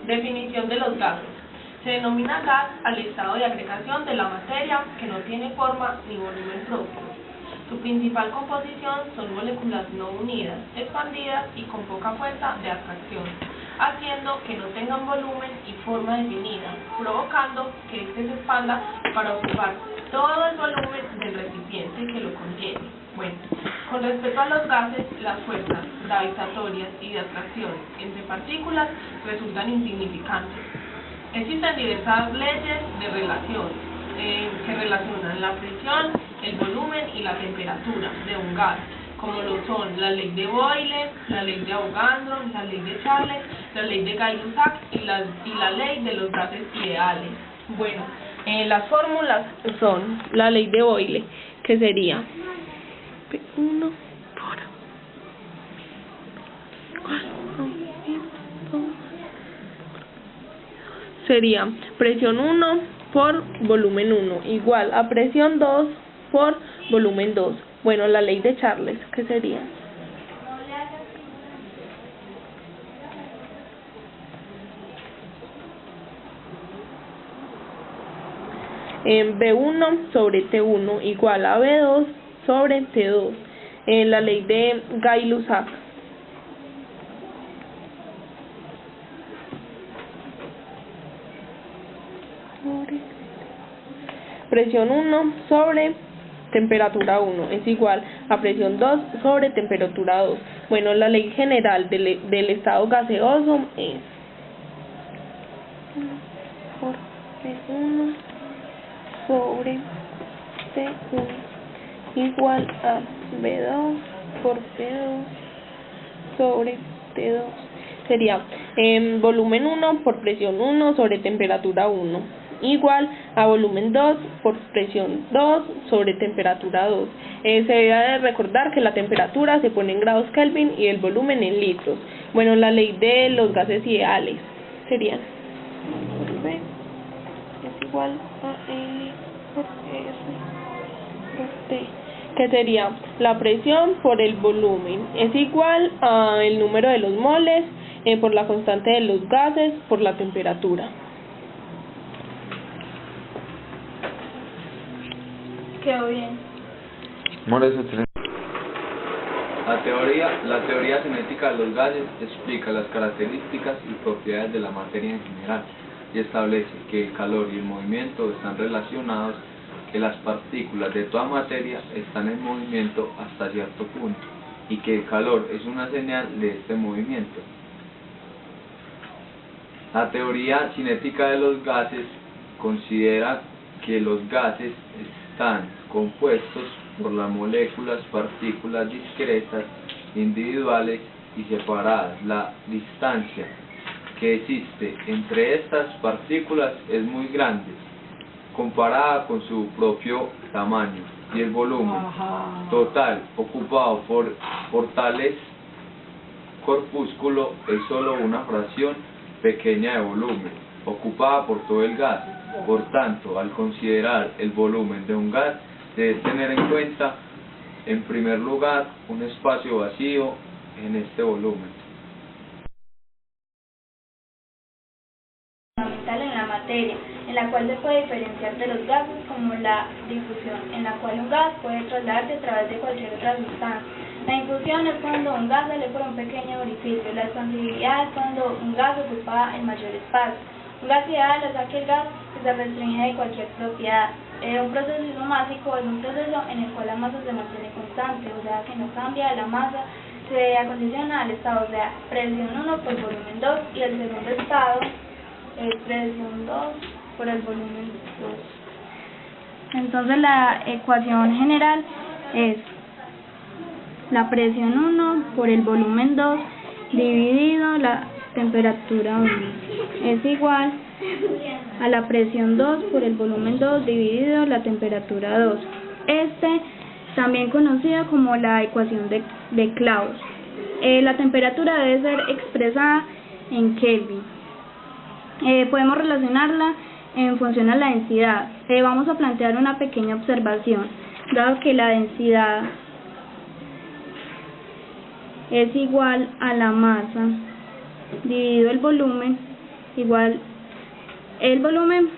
Definición de los gases. Se denomina gas al estado de agregación de la materia que no tiene forma ni volumen propio. Su principal composición son moléculas no unidas, expandidas y con poca fuerza de atracción, haciendo que no tengan volumen y forma definida, provocando que éste se expanda para ocupar todo el volumen del recipiente que lo contiene. Bueno, con respecto a los gases, las fuerzas gravitatorias y de atracción entre partículas resultan insignificantes. Existen diversas leyes de relación que relacionan la presión, el volumen y la temperatura de un gas, como lo son la ley de Boyle, la ley de Avogadro, la ley de Charles, la ley de Gay-Lussac y la ley de los gases ideales. Bueno, las fórmulas son la ley de Boyle, que sería P1 por sería presión 1 por volumen 1 igual a presión 2 por volumen 2. Bueno, la ley de Charles, que sería B1 sobre T1 igual a B2 sobre T2. La ley de Gay-Lussac. Presión 1 sobre temperatura 1 es igual a presión 2 sobre temperatura 2. Bueno, la ley general del estado gaseoso es por P1 sobre T1 igual a B2 por P2 sobre T2. Sería volumen 1 por presión 1 sobre temperatura 1 igual a volumen 2 por presión 2 sobre temperatura 2. Se debe de recordar que la temperatura se pone en grados Kelvin y el volumen en litros. Bueno, la ley de los gases ideales sería V es igual a L por S por T, que sería la presión por el volumen es igual a el número de los moles por la constante de los gases por la temperatura. Quedó bien. La teoría cinética de los gases explica las características y propiedades de la materia en general y establece que el calor y el movimiento están relacionados, que las partículas de toda materia están en movimiento hasta cierto punto y que el calor es una señal de este movimiento. La teoría cinética de los gases considera que los gases están compuestos por las moléculas, partículas discretas, individuales y separadas. La distancia que existe entre estas partículas es muy grande, comparada con su propio tamaño, y el volumen total ocupado por tales corpúsculos es solo una fracción pequeña de volumen ocupada por todo el gas. Por tanto, al considerar el volumen de un gas, se debe tener en cuenta, en primer lugar, un espacio vacío en este volumen. Fundamental en la materia, en la cual se puede diferenciar de los gases, como la difusión, en la cual un gas puede trasladarse a través de cualquier otra sustancia. La infusión es cuando un gas sale por un pequeño orificio. La expansibilidad es cuando un gas ocupa el mayor espacio. Un gas ideal es aquel gas que se restringe de cualquier propiedad. Un proceso isomásico es un proceso en el cual la masa se mantiene constante, o sea que no cambia, la masa se acondiciona al estado, o sea, presión 1 por volumen 2, y el segundo estado es presión 2 por el volumen 2. Entonces la ecuación general es la presión 1 por el volumen 2 dividido la temperatura 1 es igual a la presión 2 por el volumen 2 dividido la temperatura 2. También conocida como la ecuación de Claus. La temperatura debe ser expresada en Kelvin. Podemos relacionarla en función a la densidad. Vamos a plantear una pequeña observación. Dado que la densidad es igual a la masa dividido el volumen, igual el volumen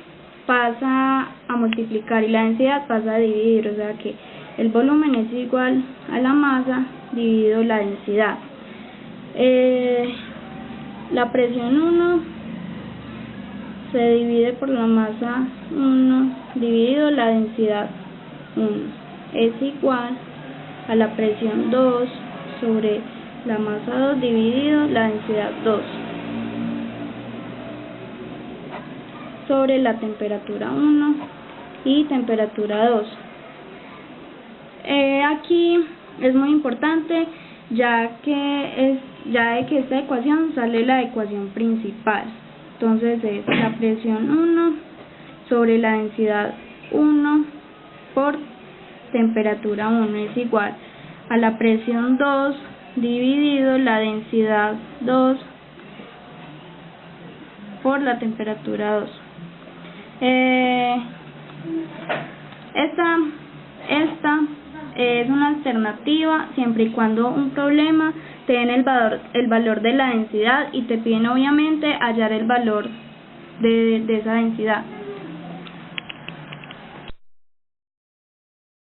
pasa a multiplicar y la densidad pasa a dividir, o sea que el volumen es igual a la masa dividido la densidad. La presión 1 se divide por la masa 1 dividido la densidad 1 es igual a la presión 2 sobre la masa 2 dividido la densidad 2 sobre la temperatura 1 y temperatura 2. Aquí es muy importante ya que esta ecuación sale la ecuación principal. Entonces es la presión 1 sobre la densidad 1 por temperatura 1 es igual a la presión 2 dividido la densidad 2 por la temperatura 2. Esta es una alternativa siempre y cuando un problema te den el valor de la densidad y te piden obviamente hallar el valor de esa densidad.